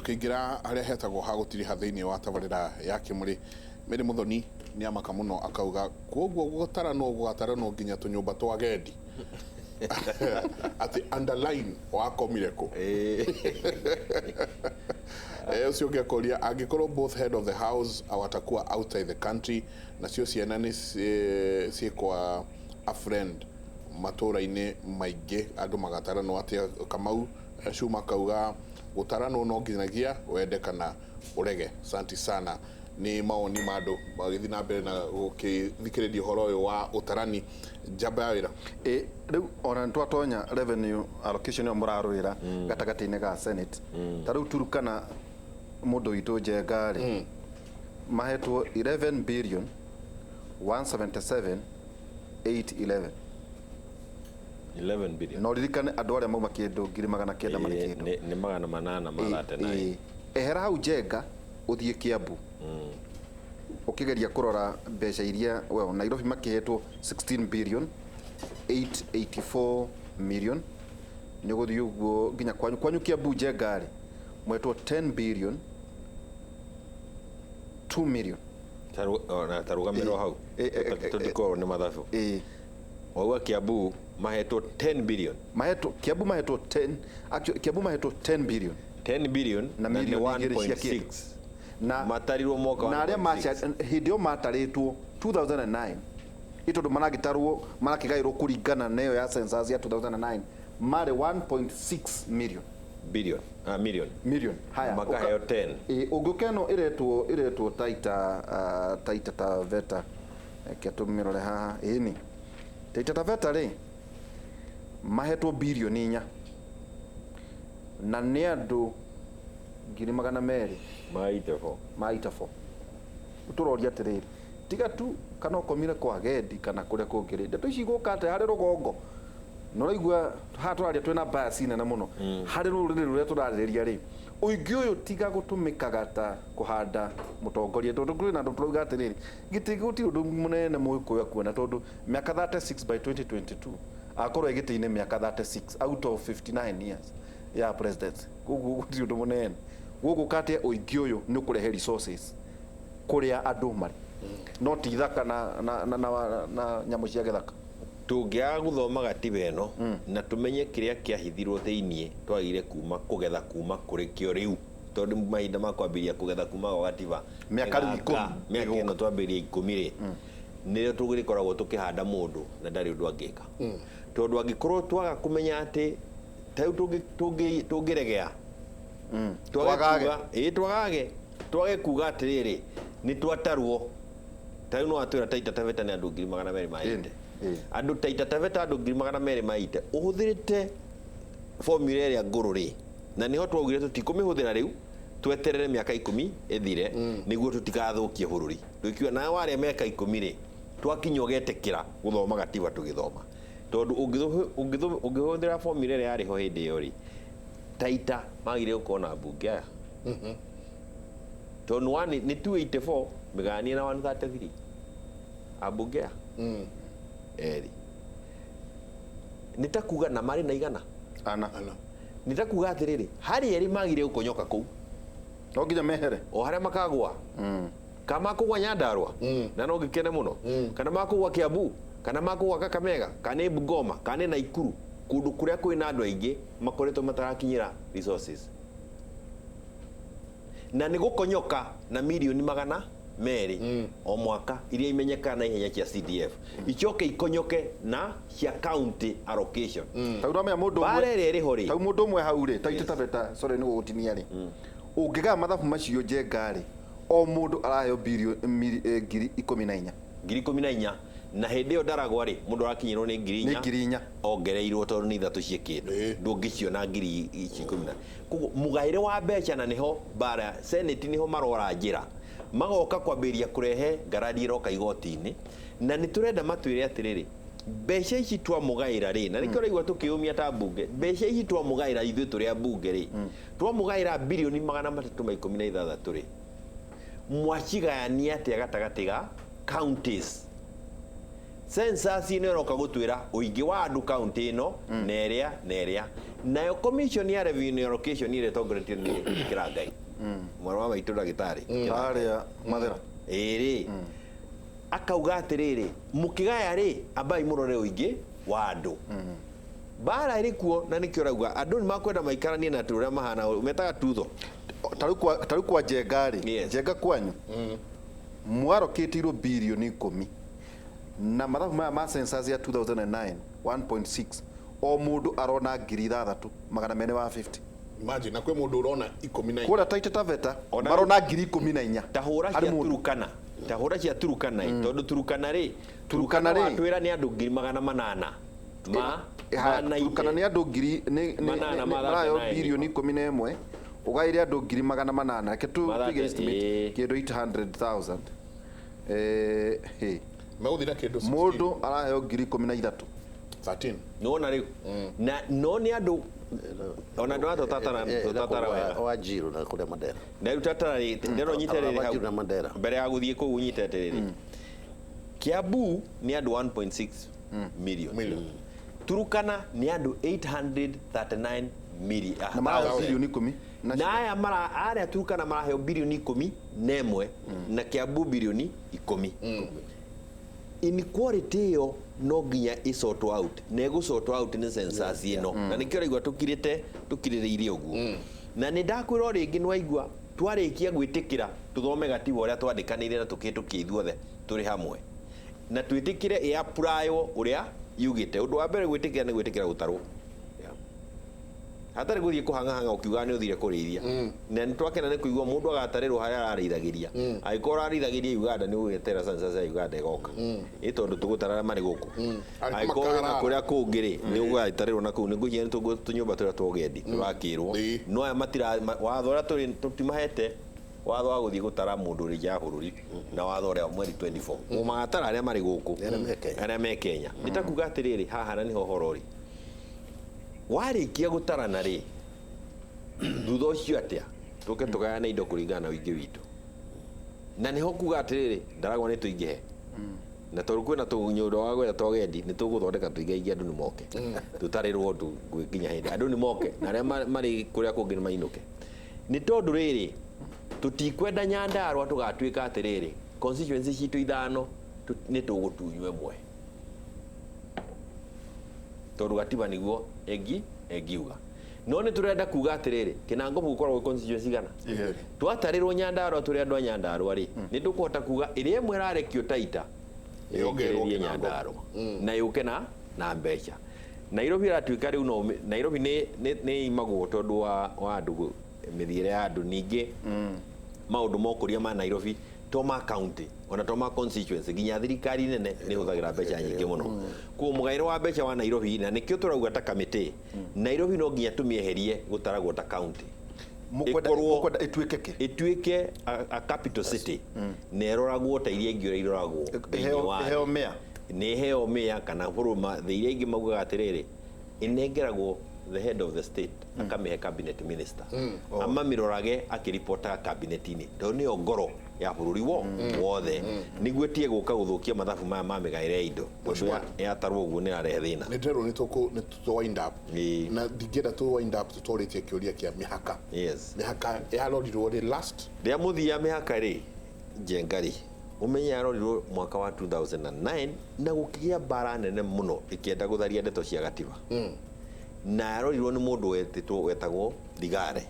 tukiingira haria hetagwo ha gutiri ha thiini wa tabarira ya Kimuri Meri Muthoni ni amaka muno akauga koguo gutaranwo nginya tunyumba twa gendi ati underline wakomire ku ucio ungekoria angikorwo both head of the house awatakuwa outside the country na cio ciana ni ciikwa a friend matura-ini maingi andu magataranwo atia Kamau Cuma kauga gutaranwo no nginyagia wende kana urege. Asante sana. Ni maoni mado magithi na mbere na gukithikiriria horo uyu wa utarani jamba ya wira riu ona ntwatonya revenue allocation yo murarwira gatagati-ini ga Senate ta riu Turukana mundu witu Njengari mahetwo 11 billion 177 811 11 billion no ririkane andu aria mauma kindu 900 mari kindu ni magana manana marate na ehera hau Njenga uthie Kiambu ukigeria kurora mbeca iria well Nairobi makihetwo 16 billion 884 million ni guthie uguo nginya kwanyu Kiambu Njengari mwetwo 10 billion 2 million tarugamiro hau tutiko ni mathabu wauga Kiambu mahetwo 10 billion Kiambu mahetwo 10 actually Kiambu mahetwo 10 billion na million 1.6 na matarirwo moka na aria macha hindio mataritwo 2009 itondo maragitarwo marakigairwo kuringana nayo ya census ya 2009 mare 1.6 million haya makaheo 10 ungukeno iretwo Taita Taveta ketumirore haha ini Taita Taveta ri mahetwo bilioni 4 na ni andu 200,000 maita 4 uturoria atiriri tiga tu kana ukomire kwa gendi kana kuria kungiri ndeto ici gukate hari rugongo no raigua ha turaria twina basi nene muno hari ruriri ruria turariria ri uingi uyu tiga gutumikaga ta kuhanda mutongoria tondu kuri na nduturuga atiriri gitiguti undu munene muikuya kuona tondu miaka 36 by 2022 akorwo egiti-ini miaka 36 out of 59 years ya president gugu guti undu munene gugu kate uingi uyu ni kurehe resources kuria andu mari no ti thaka na nyamu cia githaka tungiaga guthoma gatiba eno na tumenye kiria kiahithirwo thiini twagire kugetha kuma kuri kio riu tondu mahinda ma kwambiria kugetha kuma gwa gatiba miaka 10 miaka ino twambiria 10 ri nirio tugirikoragwo tukihanda mundu na ndari undu angika tondu angikorwo twaga kumenya ati tau tungiregea twage kuga atiriri ni twatarwo tau no atwira Taita Taveta ni andu 200,000 maite andu Taita Taveta andu 200,000 maite uhuthirite formula iria nguru ri na niho twaugire tutikumihũthĩra riu tweterere miaka 10 ithire niguo tutigathukie bururi twikiwa na wale miaka 10 ri twakinya getekira guthoma gatiba tugithoma tondu ungihũthĩra formula iria yari ho hindi iyo ri Taita magire ukona bunge aya tondu ni 284 migania na 133 abunge aya eri nitakuga na mari na igana ana nitakuga atiriri hari eri magire ukonyoka ku no nginya mehere o haria makagwa kama kugwa Nyandarua na no ngikene muno kana makugwa Kiambu kana makugwa Kakamega kana Bungoma kana Naikuru kundu kuria kwina andu aingi makoretwo matarakinyira resources na ni gukonyoka na milioni 200 o mwaka iria imenyekana ihenya cia CDF ichoke ikonyoke na cia county allocation tauda me mundu bare ri hori tau mundu mwe hau ri Taita Taveta sorry ni gutinia ri ungiga mathabu macio Njengari o mundu araheo bilioni 14 na hindi yo ndaragwa ri mundu arakinyirwo ni 4,000 ongereirwo tondu ni ithatu ciekindu ndungicio na 10,000 koguo mugaire wa mbeca na niho bara Senate niho marora njira magoka kwambiria kurehe ngarari iroka igoti-ini na ni turenda matwire atiriri mbeca ici twa mugaira ri na nikio raigwa tukiumia ta bunge mbeca ici twa mugaira ithu turi bunge ri twa mugaira bilioni 316 ri mwachigayania atia gatagati ga counties census ino iroka gutwira uingi wa andu county ino neria nayo commission ya revenue allocation ile tongoretio ni Kirangai mwana wa maitu ndagitari aria mathera iri akauga atiriri mukigaya ri abai murore uingi wa andu bara iri kuo na nikio rauga andu ni makwenda maikaranie na turia mahana metaga tutho taru kwa jengari jenga kwanyu mwaroketirwo bilioni 10 na mathabu maya ma census ya 2009 1.6 o mundu arona ngiri 6,250 imagine na kwe mundu urona 19 kura Taita Taveta marona ngiri 14 tahura cia Turukana tahura cia Turukana tondu Turukana ri atwira ni andu 800 Turukana ni andu ngiri marayo bilioni 11 ugaire andu 800 ke tu big estimate kindu 800,000 mauthira kindu mundu araheo ngiri 13 nona riu na no ni andu ona ndo tatara wega wa jiru na kule Mandera na riu tatara ndero nyiterere hau mbere ya guthie ku nyiterere Kiambu ni andu 1.6 million Turukana ni andu 839 million na mara bilioni 10 na aya mara aria Turukana maraheo bilioni 10 nemwe na Kiambu bilioni 10 inequality yo no nginya isort out nego sort out ni census ino na nikio raigwa tukiririirie uguo na ni ndakwira ringi nwaigwa twarikia gwitikira tuthome gatiba uria twandikanire na tukitukia ithuothe turi hamwe na twitikire e apply uria yugite undu wa mbere gwitikira ni gwitikira gutarwo hatari guthie kuhanga ukiuga ni uthire kurithia na nitwakena ni kuigwa mundu agatarirwo haria ararithagiria agikora arithagiria Uganda ni ugitera census ya Uganda igoka itondu tugutarara mari guku agikora na kuria kungiri ni ugatarirwo na kuu ni nguhia ni tunyumba turia twogendi turakirwo no aya matira watho uria tutimahete watho wa guthie gutara mundu ri ja bururi na watho uria mweri 24 mumagatara aria mari guku aria me Kenya nitakuga atiriri haha na ni hohorori warikia gutarana ri thutha ucio atia tuke tugayana indo kuringana na wingi witu na niho kuga atiriri ndaragwa ni tuingihe na toru kwina tunyundo wa gwetha twagendi ni tuguthondeka tuingaingia andu ni moke tutarirwo ndu gwikinya hindi andu ni moke na aria mari kuria kungi ni mainuke ni tondu riri tutikwenda Nyandarua tugatwika atiriri constituency citu ithano ni tugutunywe mwe tondu gatiba niguo engiuga no ni turenda kuga atiriri kinango gukorwo constituency gana twatarirwo Nyandarua turi andu a Nyandarua ri ni tukuhota kuga iri imwe rarekio Taita yongererie Nyandarua na yuke na mbeca Nairobi ratwika riu no Nairobi ni imagwo tondu wa andu mithiire ya andu ningi maundu mokuria ma Nairobi toma county ona toma constituency ginya thirikari nene ni huthagira mbeca nyingi muno ku mugairo wa mbeca wa Nairobi na nikio turauga ta committee Nairobi no ginya tumieherie gutaragwo ta county mukwenda ituike a capital city neroragwo ta iria ingi iroragwo heo mea ni heo mea kana buruma thiire ingi maugaga atiriri inengeragwo the head of the state akamehe cabinet minister ama mirorage akiripota cabinet-ini ndo ni ngoro ya bururi wothe niguetie guka guthukia mathabu maya ma migaire indo undu ya tarwo uguo ni arehe thina ni ndero ni to wind up na digera to wind up tutoritie kiuria kia mihaka mihaka yarorirwo ri last ria muthia mihaka ri jengari umenye yarorirwo mwaka wa 2009 na gukigia bara nene muno ikienda gutharia ndeto cia gatiba na yarorirwo ni mundu wetagwo Ligare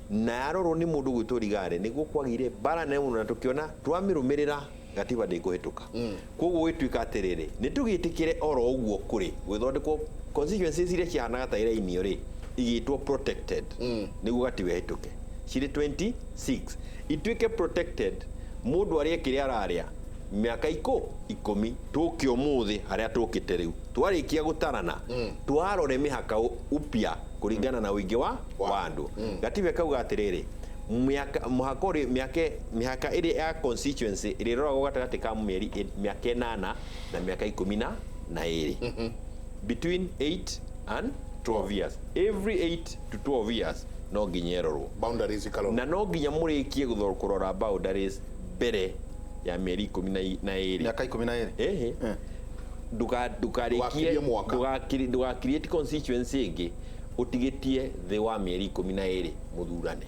na yarorwo ni mundu gwitwo Ligare niguo kwagire bara nene muno na tukiona twamirumirira gatiba ndikuhituka koguo wituika atiriri ni tugitikire oro uguo kuri gwithondekwo constituencies iria ciahanaga ta irainio ri igitwo protected niguo gatiba hituke ciri 26 ituike protected mundu aria kiria araria miaka 10 tukio muthi haria tukite riu twarikia gutarana twarore mihaka upya kuringana na wingi wa andu gatibe kauga atiriri mihaka iri ya constituency iri roragwo gatagati ka miaka 8 na miaka 12 between 8 and 12 years every 8 to 12 years no nginyerorwo boundaries ikalo na no nginya murikie kurora boundaries mbere ya mieri 12 miaka 12 ndukarikie nduga create constituency ingi utigitie the wa mieri 12 muthurane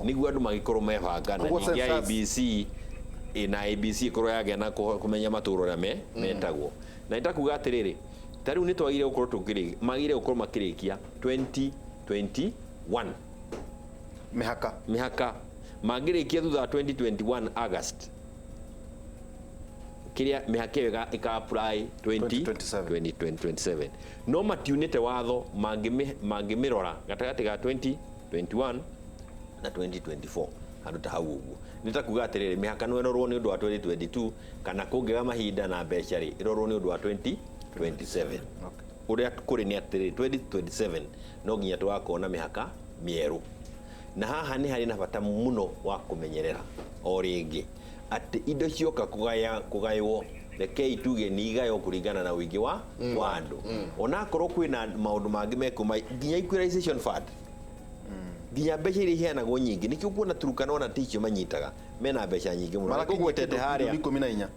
niguo andu magikorwo mebangana ningi ABC na ABC ikorwo yagĩa na kumenya matũro ria metagwo na itakuga atiriri tariu ni twagire gukorwo magire gukorwo makirikia 2021 mihaka magirikia thutha wa 2021 August kiria mihaka ĩyo ika apply 2027 no matiunite watho mangimirora gatagati ga 2021 na 2024 handu ta hau uguo nitakuga atiriri mihaka no ĩrorwo ni undu wa 2022 kana kungiga mahinda na mbeca ri ĩrorwo ni undu wa 2027 uria kuri ni atiriri 2027 no nginya twakona mihaka mieru na haha ni hari na bata muno wa kumenyerera o ringi ati indo cioka kugaywo rekei tuge ni igayo kuringana na wingi wa andu ona korwo kwina maundu mangi mekuma nginya equalization fund nginya mbeca iria iheanagwo nyingi nikio kuona Turukana ona ticio manyitaga mena mbeca nyingi muno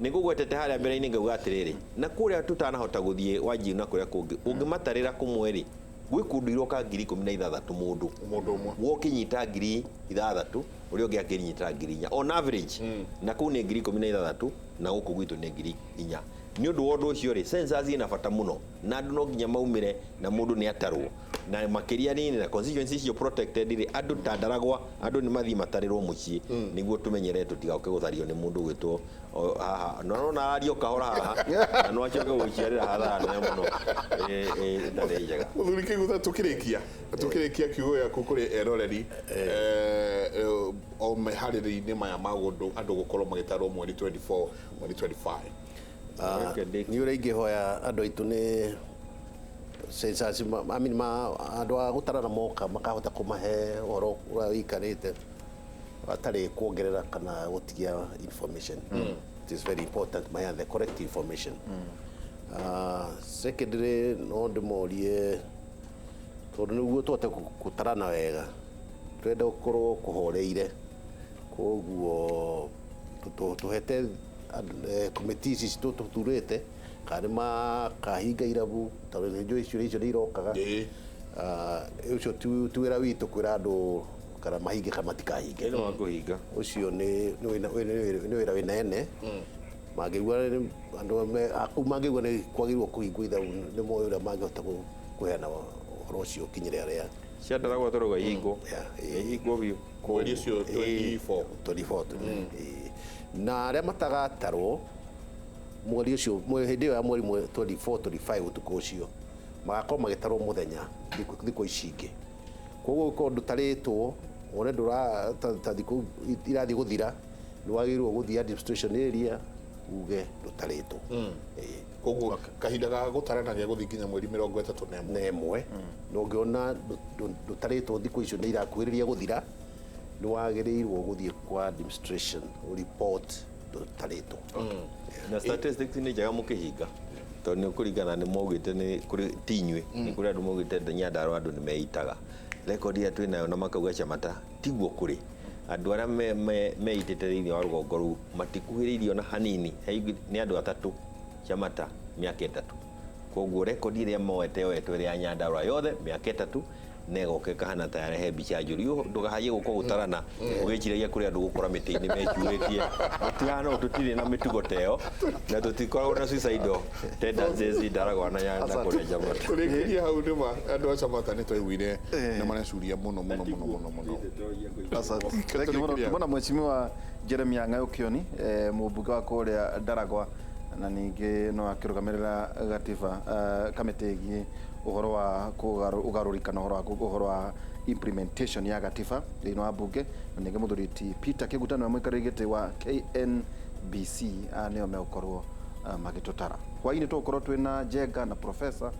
nikugwetete haria mbere-ini ngauga atiriri na kuria tutanahota guthie wanji na kuria kungi ungimatarira kumweri gwi kundu iroka 16,000 mundu umwe wokinyita 6,000 uri ungi akinyita 4,000 on average na kuu ni 16,000 na guku gwitu ni 4,000 ni undu wondu ucio ri census ina bata muno na andu no nginya maumire na mundu ni atarwo na makiria nini na constituencies cio protected ri andu tandaragwa andu ni mathi matarirwo mucii niguo tumenyere tutigauke guthario ni mundu gwitwo haha na ario kahora haha na no achoke guciarira hathara nene muno ndari njega muthuri kigutha tukirikia kiugo yaku kuri eroreri o mehariri-ini maya magundu andu gukorwo magitarwo mweri 24 mweri 25 ni uri ingihoya andu aitu ni census andu a gutarana moka makahota kumahe oro ura wikarite atari kuongerera kana gutigia information it is very important the correct information secondly no ndimorie tondu niguo twote gutarana wega twenda gukorwo kuhoreire koguo tuhete committees ici tuturite kana kahinga irabu tondu njo icio ni irokaga ucio tu wira witu kwira andu kana mahinge kana matikahinge no kuhinga ucio ni wira winene magigwa andu magigwa ni kwagirwo kuhingwo itha ni moyo ria mangihota kuheana horo ucio kinyire aria ciandaragwo toroga hingo hingo biu mweri ucio 24 na aria matagatarwo mweri ucio hindi ya mweri 24 25 utuku ucio magakorwo magitarwo muthenya thikũ ici ingĩ koguo ko ndutaritwo wone ndura ta thikũ irathi guthira ni wagirwo guthia administration area uge ndutaritwo koguo kahinda ga gutarana gya guthi nginya mweri 31 no ngiona ndutaritwo thikũ icio ni irakuhĩrĩria guthira ni wagĩrĩirwo guthie kwa administration report ndutaritwo na statistics ni njega mukihinga tondu ni kuringana ni mogite ni kuri tinywe ni kuri andu mogite Nyandarua andu ni meitaga record ya twinayo na makauga Chamata tiguo kuri andu aria meitite thiini wa rugongo ru matikuhiriirio na hanini ni andu atatu Chamata miaka 3 koguo record iria moete ria ya Nyandarua yothe miaka 3 negoke kahana ta yarehe mbica njuru ndugahaye guko gutarana ugiciragia kuri andu gukora miti-ini mechuitie mutihana tutire na mitugo teo na tutikoragwo na suicide tendencies ndaragwa na kuria Chamata kurikiria hau nima andu a Chamata ni twaiguire na manacuria muno Mbona mheshimiwa Jeremia Ng'ayukioni mubunge wa kuria Ndaragwa na ningi no akirugamirira gatiba kamiti igi uhoro wa ugarurikana uhoro wa implementation ya gatiba thĩinĩ wa mbunge na ningi muthuriti Peter Kĩgutano wa mwikarĩgĩtĩ wa KNBC nĩo megũkorwo magĩtũtara hwainĩ tũgũkorwo twĩna Njenga na professor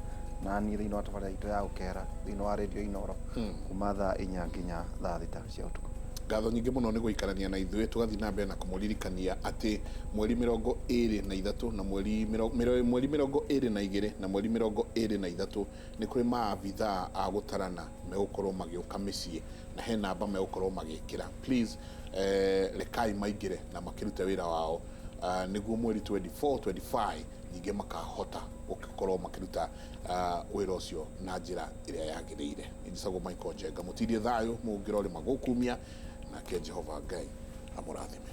na niĩ thĩinĩ wa tabarĩra itũ ya gũkera thĩinĩ wa radio Inoro kuma thaa 4 nginya thaa 6 cia ũtukũ. Ngatho nyingĩ mũno nĩ gũikarania na ithuĩ tugathi na mbere na kũmũririkania atĩ mweri 23 na mweri 22 na mweri 23 nĩ kũrĩ maabithaa a gũtarana megũkorwo magĩũka mĩciĩ na he namba megũkorwo magĩkĩra please rekai maingĩre na makĩrute wĩra wao nĩguo mweri 24 25 ningĩ makahota gũkorwo makĩruta wĩra ũcio na njĩra ĩrĩa yagĩrĩire. Njĩcagwo Michael Njenga, mũtirie thayũ mũngĩrwo rĩ magũkumia, nake Jehova Ngai amũrathime.